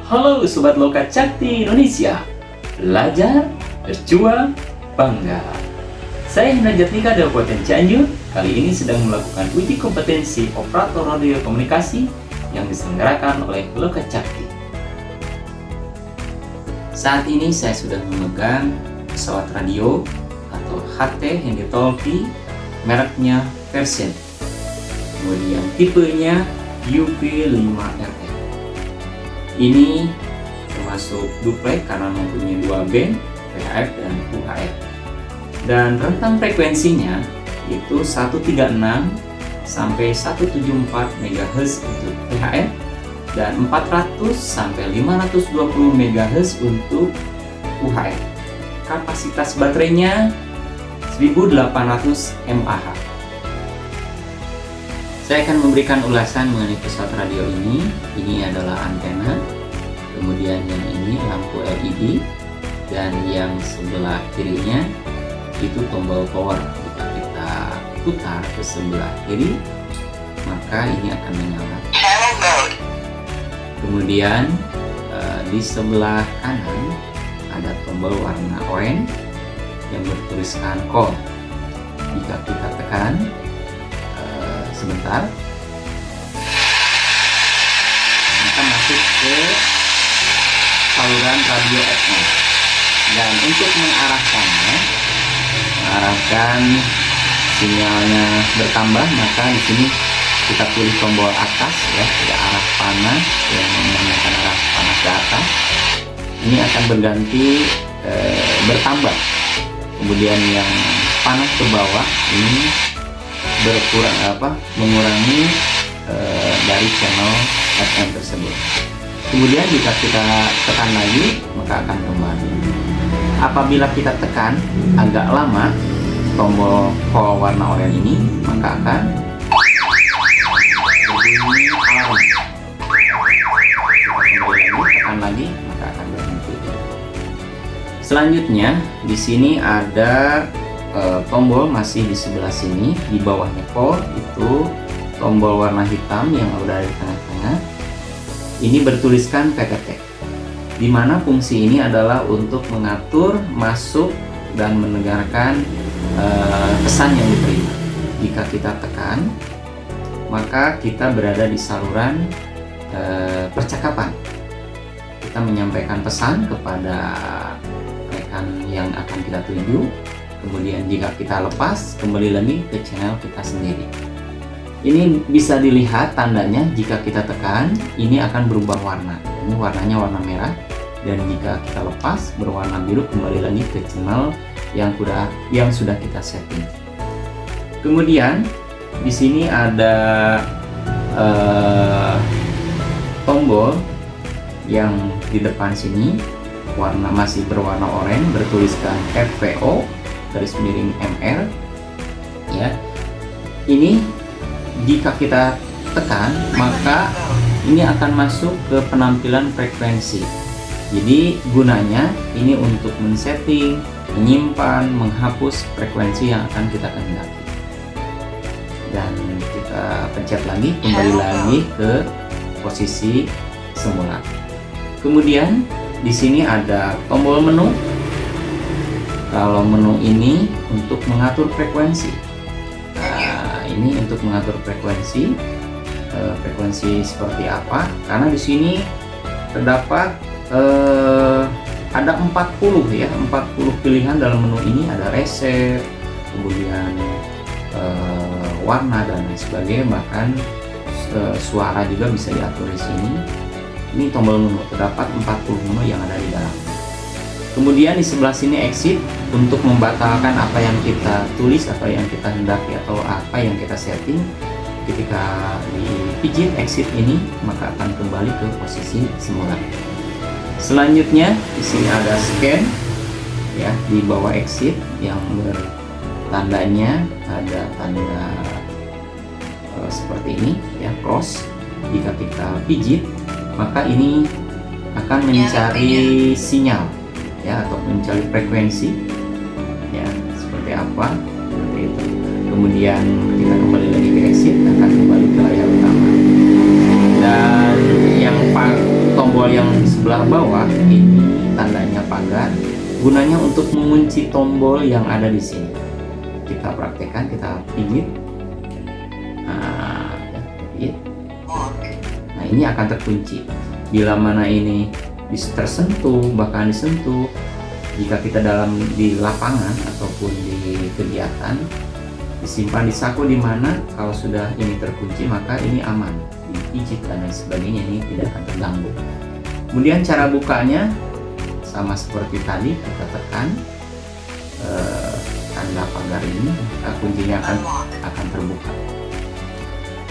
Halo Sobat Loka Cakti Indonesia, belajar, berjuang, bangga. Saya Hendra Jatnika dari Kabupaten Cianjur. Kali ini sedang melakukan uji kompetensi operator radio komunikasi yang diselenggarakan oleh Loka Cakti. Saat ini saya sudah memegang pesawat radio atau HT Handy Talkie, mereknya Version. Kemudian tipenya UP5RF. Ini termasuk duplex karena mempunyai dua band, VHF dan UHF. Dan rentang frekuensinya itu 136 sampai 174 MHz untuk VHF dan 400 sampai 520 MHz untuk UHF. Kapasitas baterainya 1800 mAh. Saya akan memberikan ulasan mengenai pesawat radio ini. Ini adalah antena, kemudian yang ini lampu LED, dan yang sebelah kirinya itu tombol power. Jika kita putar ke sebelah kiri, maka ini akan menyala. Kemudian di sebelah kanan ada tombol warna oranye yang bertuliskan call. Jika kita tekan sebentar, maka masuk ke saluran radio FM. Dan untuk mengarahkan sinyalnya bertambah, maka di sini kita pilih tombol atas ya, ke arah panas yang menandakan arah panas ke atas. Ini akan berganti bertambah. Kemudian yang panas ke bawah ini mengurangi dari channel FM tersebut. Kemudian jika kita tekan lagi, maka akan kembali. Apabila kita tekan agak lama tombol call warna oranye ini, maka akan berbunyi alarm. Tekan lagi, maka akan berhenti. Selanjutnya di sini ada tombol masih di sebelah sini, di bawahnya call itu tombol warna hitam yang udah di tengah-tengah. Ini bertuliskan PTT, di mana fungsi ini adalah untuk mengatur masuk dan mendengarkan pesan yang diterima. Jika kita tekan, maka kita berada di saluran percakapan. Kita menyampaikan pesan kepada rekan yang akan kita tuju. Kemudian jika kita lepas, kembali lagi ke channel kita sendiri. Ini bisa dilihat tandanya jika kita tekan, ini akan berubah warna. Ini warnanya warna merah. Dan jika kita lepas, berwarna biru, kembali lagi ke channel yang sudah kita setting. Kemudian di sini ada tombol yang di depan sini masih berwarna oranye, bertuliskan FPO garis miring MR ya. Ini jika kita tekan, maka ini akan masuk ke penampilan frekuensi. Jadi gunanya ini untuk men-setting, menyimpan, menghapus frekuensi yang akan kita kehendaki. Dan kita pencet lagi, kembali lagi ke posisi semula. Kemudian di sini ada tombol menu. Kalau menu ini untuk mengatur frekuensi. Nah, ini untuk mengatur frekuensi seperti apa? Karena di sini terdapat ada 40 ya, 40 pilihan dalam menu ini. Ada reset, kemudian warna dan lain sebagainya. Bahkan suara juga bisa diatur di sini. Ini tombol menu, terdapat 40 menu yang ada di dalam. Kemudian di sebelah sini exit untuk membatalkan apa yang kita tulis, apa yang kita hendaki, atau apa yang kita setting. Ketika dipijit exit ini, maka akan kembali ke posisi semula. Selanjutnya di sini ada scan ya, di bawah exit yang bertandanya ada tanda seperti ini ya, cross. Jika kita pijit, maka ini akan mencari sinyal ya, atau mencari frekuensi ya, seperti apa, seperti itu. Kemudian kita kembali lagi ke exit, akan kembali ke layar utama. Dan yang tombol tombol yang sebelah bawah ini tandanya pagar, gunanya untuk mengunci tombol yang ada di sini. Kita praktekkan, kita pijit. Nah, nah ini akan terkunci. Bila mana ini tersentuh, bahkan disentuh, jika kita di lapangan ataupun di kegiatan, disimpan di saku di mana kalau sudah ini terkunci maka ini aman, dipijit dan lain sebagainya, ini tidak akan terganggu. Kemudian cara bukanya sama seperti tadi, kita tekan tanda pagar ini, kuncinya akan terbuka.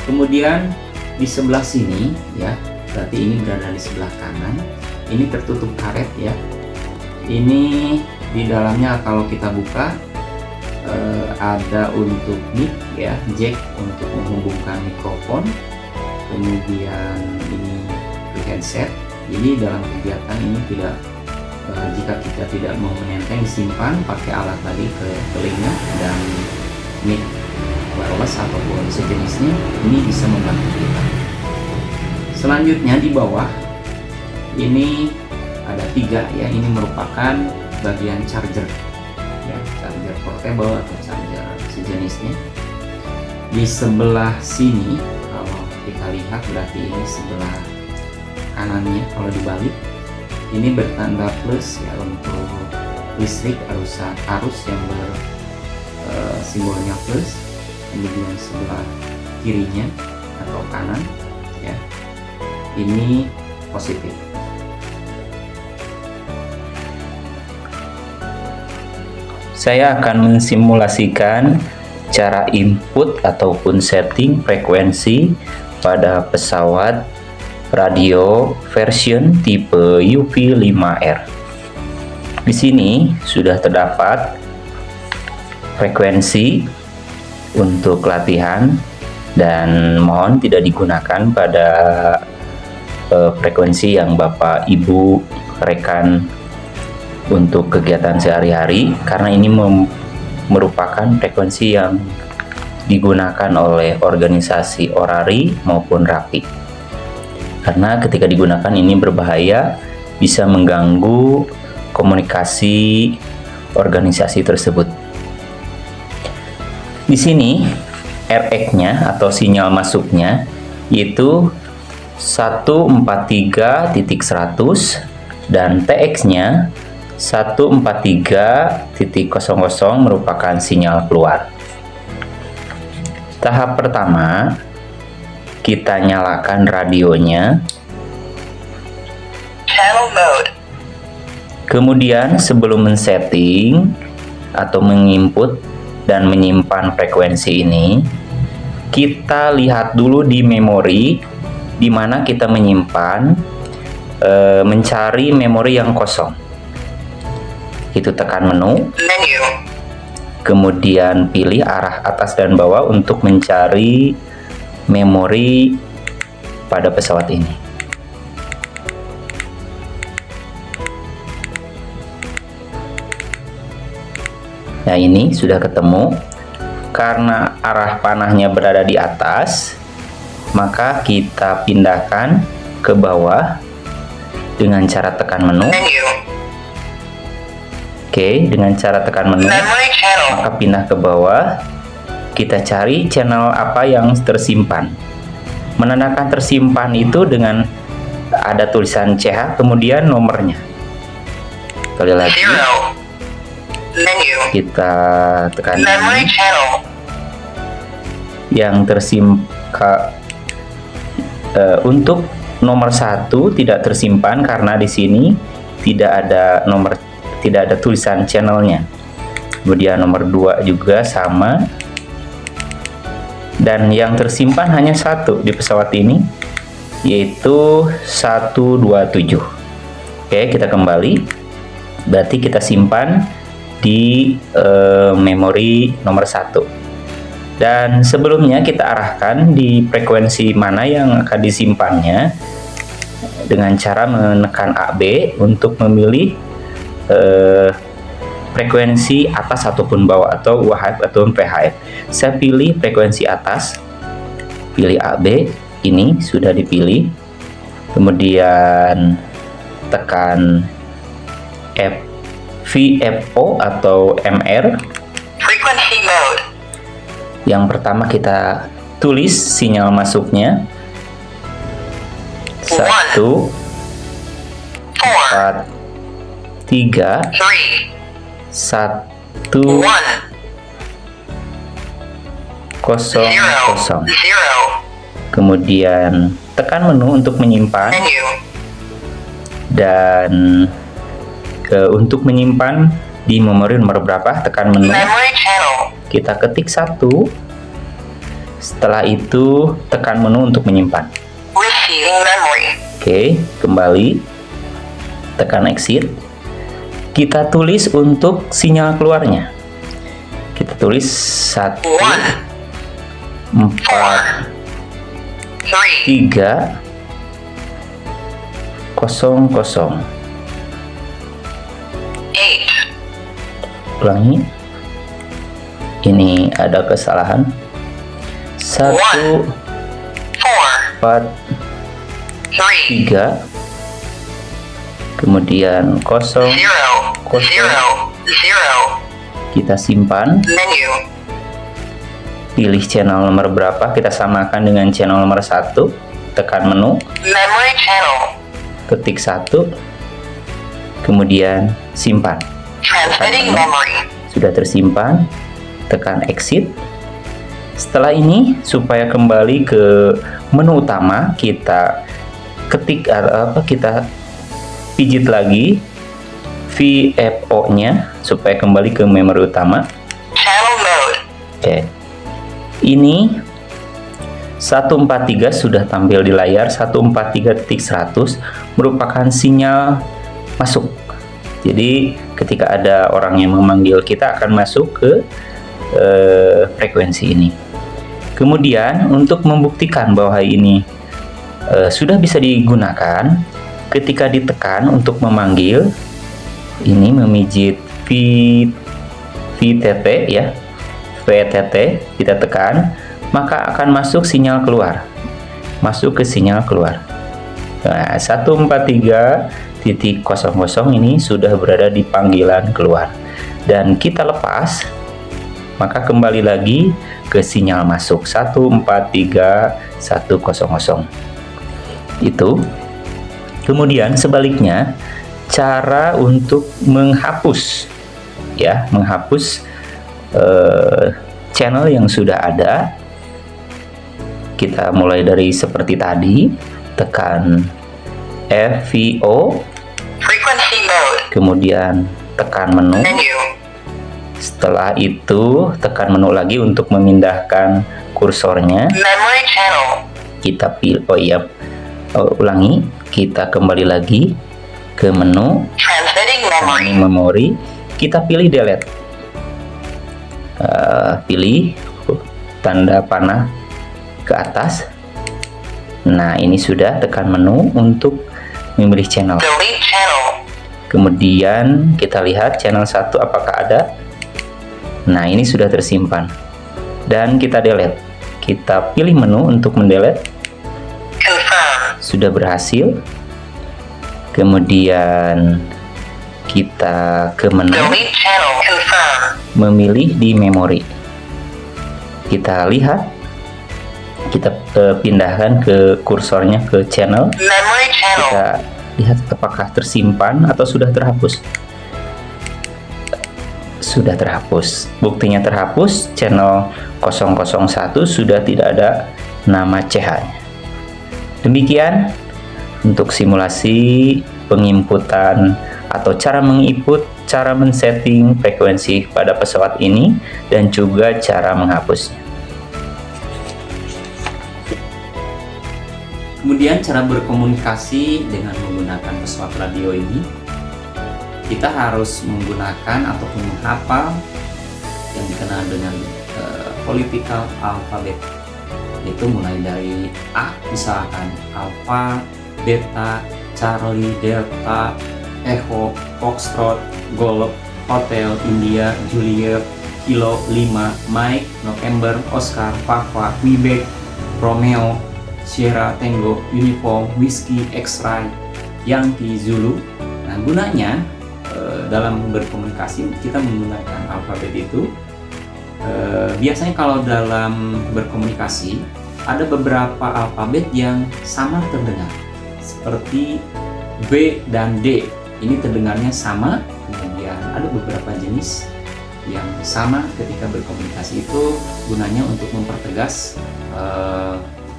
Kemudian di sebelah sini ya, berarti ini berada di sebelah kanan, ini tertutup karet ya. Ini di dalamnya kalau kita buka ada untuk mic ya, jack untuk menghubungkan mikrofon, kemudian ini headset. Jadi dalam kegiatan ini tidak jika kita tidak mau menenteng, disimpan pakai alat tadi ke telinga, dan mic wireless ataupun sejenisnya ini bisa membantu kita. Selanjutnya di bawah ini ada 3 ya, ini merupakan bagian charger ya, charger portable atau charger sejenisnya. Di sebelah sini kalau kita lihat berarti ini sebelah kanannya, kalau dibalik ini bertanda plus ya untuk listrik, arus yang simbolnya plus. Kemudian sebelah kirinya atau kanan ya, ini positif. Saya akan mensimulasikan cara input ataupun setting frekuensi pada pesawat radio version tipe UV-5R. Di sini sudah terdapat frekuensi untuk latihan, dan mohon tidak digunakan pada frekuensi yang Bapak Ibu rekan untuk kegiatan sehari-hari, karena ini merupakan frekuensi yang digunakan oleh organisasi orari maupun rapi. Karena ketika digunakan ini berbahaya, bisa mengganggu komunikasi organisasi tersebut. Di sini RX-nya atau sinyal masuknya yaitu 143.100 dan TX-nya 143.00 merupakan sinyal keluar. Tahap pertama, kita nyalakan radionya. Channel mode. Kemudian sebelum men-setting atau menginput dan menyimpan frekuensi ini, kita lihat dulu di memori di mana kita menyimpan, mencari memori yang kosong. Itu tekan menu, kemudian pilih arah atas dan bawah untuk mencari memori pada pesawat ini. Nah, ini sudah ketemu. Karena arah panahnya berada di atas, maka kita pindahkan ke bawah dengan cara tekan menu. Oke, dengan cara tekan menu, maka pindah ke bawah. Kita cari channel apa yang tersimpan. Menandakan tersimpan itu dengan ada tulisan CH, kemudian nomornya. Sekali lagi, kita tekan yang tersimpan. Untuk nomor 1 tidak tersimpan karena di sini tidak ada nomor, tidak ada tulisan channelnya. Kemudian nomor 2 juga sama, dan yang tersimpan hanya 1 di pesawat ini, yaitu 127. Oke, kita kembali. Berarti kita simpan di memori nomor 1, dan sebelumnya kita arahkan di frekuensi mana yang akan disimpannya dengan cara menekan AB untuk memilih frekuensi atas ataupun bawah, atau UHF atau PHF. Saya pilih frekuensi atas, pilih AB, ini sudah dipilih. kemudian tekan VFO atau MR. Frequency mode. Yang pertama kita tulis sinyal masuknya 1 4, 4 3 3, 1 1, 0 0, 0. 0. Kemudian tekan menu untuk menyimpan, Menu. dan untuk menyimpan di memori nomor berapa tekan menu, Memory channel. kita ketik 1. Setelah itu tekan menu untuk menyimpan. Receiving memory. Oke, kembali tekan exit. Kita tulis untuk sinyal keluarnya. Kita tulis 1 1, 4 3, 3 0 0. 8, Ulangi. Ini ada kesalahan. 1 4, 4 3, 3 kemudian 0 0, 0, 0. kita simpan, Menu. pilih channel nomor berapa, kita samakan dengan channel nomor 1, tekan menu, Memory channel. ketik 1, kemudian simpan. Transmitting memory. Sudah tersimpan, tekan exit. Setelah ini, supaya kembali ke menu utama, kita ketik kita pijit lagi VFO nya supaya kembali ke memori utama. Channel mode. Oke. Ini 143 sudah tampil di layar. 143.100 merupakan sinyal masuk. Jadi ketika ada orang yang memanggil, kita akan masuk ke frekuensi ini. Kemudian untuk membuktikan bahwa ini sudah bisa digunakan, ketika ditekan untuk memanggil, ini memijit VTT ya, VTT kita tekan, maka akan masuk sinyal keluar, masuk ke sinyal keluar. Nah, 143.00 ini sudah berada di panggilan keluar, dan kita lepas, maka kembali lagi ke sinyal masuk 143.100. Itu. Kemudian sebaliknya, cara untuk menghapus ya, menghapus channel yang sudah ada, kita mulai dari seperti tadi, tekan FVO, Frequency mode. kemudian tekan menu. Menu. Setelah itu tekan menu lagi untuk memindahkan kursornya. Memory channel. Kita pilih, ulangi, kita kembali lagi ke menu Transmitting memory. memori, kita pilih delete. Pilih tanda panah ke atas. Nah, ini sudah, tekan menu untuk memilih channel. Delete channel. Kemudian kita lihat channel 1 apakah ada. Nah, ini sudah tersimpan. Dan kita delete. Kita pilih menu untuk mendelete. Confirm. Sudah berhasil. Kemudian kita ke menu, Delete channel. Confirm. memilih di memori. Kita lihat, kita pindahkan ke kursornya ke channel. Memory channel. Kita lihat apakah tersimpan atau sudah terhapus. Sudah terhapus. Buktinya terhapus, channel 001 sudah tidak ada nama CH-nya. Demikian untuk simulasi penginputan atau cara menginput, cara men-setting frekuensi pada pesawat ini, dan juga cara menghapusnya. Kemudian cara berkomunikasi dengan menggunakan pesawat radio ini, kita harus menggunakan ataupun menghafal yang dikenal dengan political alphabet. Itu mulai dari A, misalkan Alpha, Beta, Charlie, Delta, Echo, Foxtrot, Golf, Hotel, India, Juliet, Kilo, 5, Mike, November, Oscar, Papa, Quebec, Romeo, Sierra Tango Uniform Whiskey X-Ray Yankee Zulu. Nah, gunanya dalam berkomunikasi kita menggunakan alfabet itu. Biasanya kalau dalam berkomunikasi ada beberapa alfabet yang samar terdengar, seperti B dan D. Ini terdengarnya sama. Kemudian ada beberapa jenis yang sama ketika berkomunikasi, itu gunanya untuk mempertegas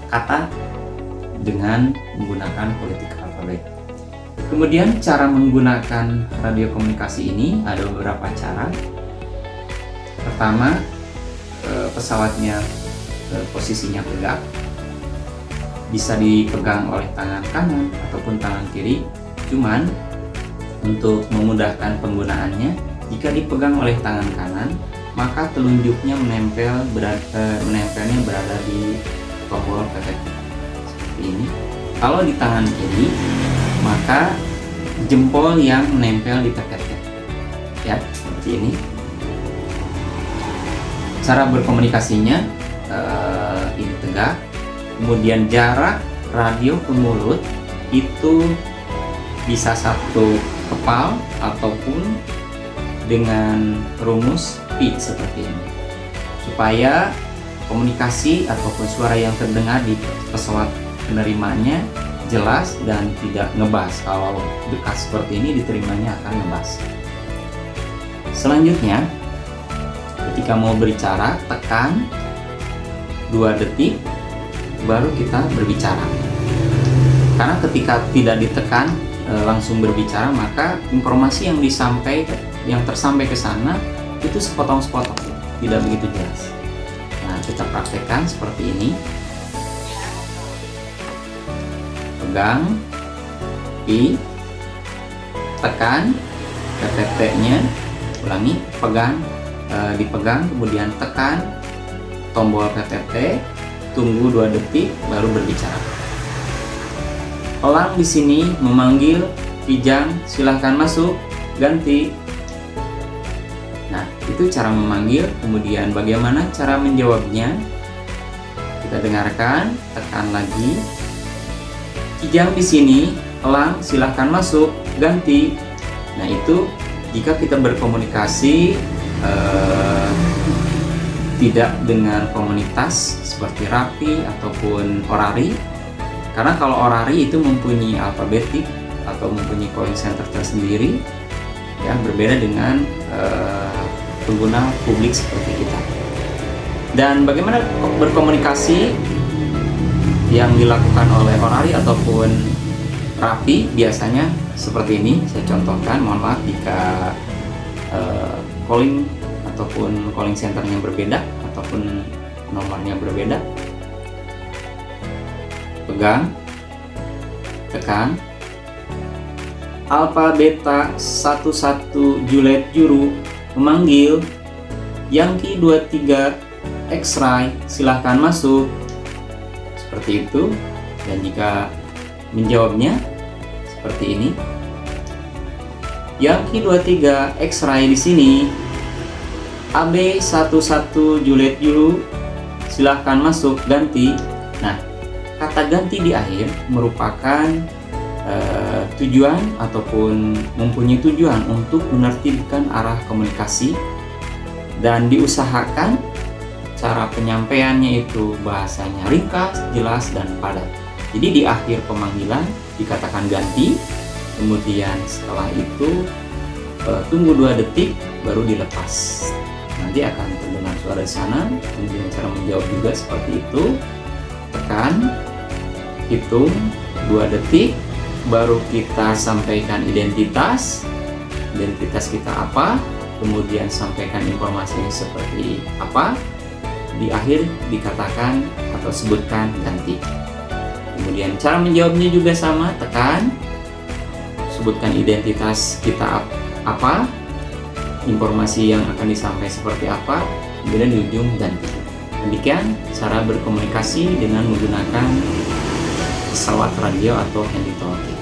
kata dengan menggunakan politik alfabet. Kemudian cara menggunakan radio komunikasi ini ada beberapa cara. Pertama, pesawatnya posisinya tegak, bisa dipegang oleh tangan kanan ataupun tangan kiri. Cuman untuk memudahkan penggunaannya, jika dipegang oleh tangan kanan, maka telunjuknya menempelnya berada di tombol PTT seperti ini. Kalau di tangan kiri, maka jempol yang menempel di PTT, ya seperti ini. Cara berkomunikasinya ini tegak, kemudian jarak radio ke mulut itu bisa satu kepal ataupun dengan rumus pi seperti ini, supaya komunikasi ataupun suara yang terdengar di pesawat penerimanya jelas dan tidak ngebas. Kalau dekat seperti ini, diterimanya akan ngebas. Selanjutnya, ketika mau berbicara, tekan 2 detik baru kita berbicara. Karena ketika tidak ditekan langsung berbicara, maka informasi yang tersampai ke sana itu sepotong-sepotong, tidak begitu jelas. Nah, kita praktekkan seperti ini. Pegang I, tekan PTT-nya, ulangi, dipegang, kemudian tekan tombol PTT, tunggu 2 detik baru berbicara. Elang di sini memanggil, Kijang silahkan masuk, ganti. Nah, itu cara memanggil. Kemudian bagaimana cara menjawabnya? Kita dengarkan, tekan lagi. Kijang di sini, Elang silahkan masuk, ganti. Nah, itu jika kita berkomunikasi tidak dengan komunitas seperti rapi ataupun orari. Karena kalau orari itu mempunyai alfabetik atau mempunyai calling center tersendiri, ya, berbeda dengan pengguna publik seperti kita. Dan bagaimana berkomunikasi yang dilakukan oleh orari ataupun rapi? Biasanya seperti ini, saya contohkan. Mohon maaf jika calling ataupun calling centernya berbeda ataupun nomornya berbeda. Pegang, tekan, Alpha Beta 11 Juliet Juru memanggil, Yankee 23 X-Ray silahkan masuk, seperti itu. Dan jika menjawabnya seperti ini, Yankee 23 X-Ray di sini, AB 11 Juliet Juru silahkan masuk, ganti. Nah, kata ganti di akhir merupakan tujuan ataupun mempunyai tujuan untuk menertibkan arah komunikasi, dan diusahakan cara penyampaiannya itu bahasanya ringkas, jelas, dan padat. Jadi di akhir pemanggilan dikatakan ganti, kemudian setelah itu tunggu 2 detik baru dilepas. Nanti akan terdengar suara di sana. Kemudian cara menjawab juga seperti itu. Tekan, hitung 2 detik, baru kita sampaikan identitas kita apa, kemudian sampaikan informasinya seperti apa, di akhir dikatakan atau sebutkan ganti. Kemudian cara menjawabnya juga sama, tekan, sebutkan identitas kita apa, informasi yang akan disampaikan seperti apa, kemudian di ujung ganti. Demikian cara berkomunikasi dengan menggunakan pesawat radio atau handy talkie.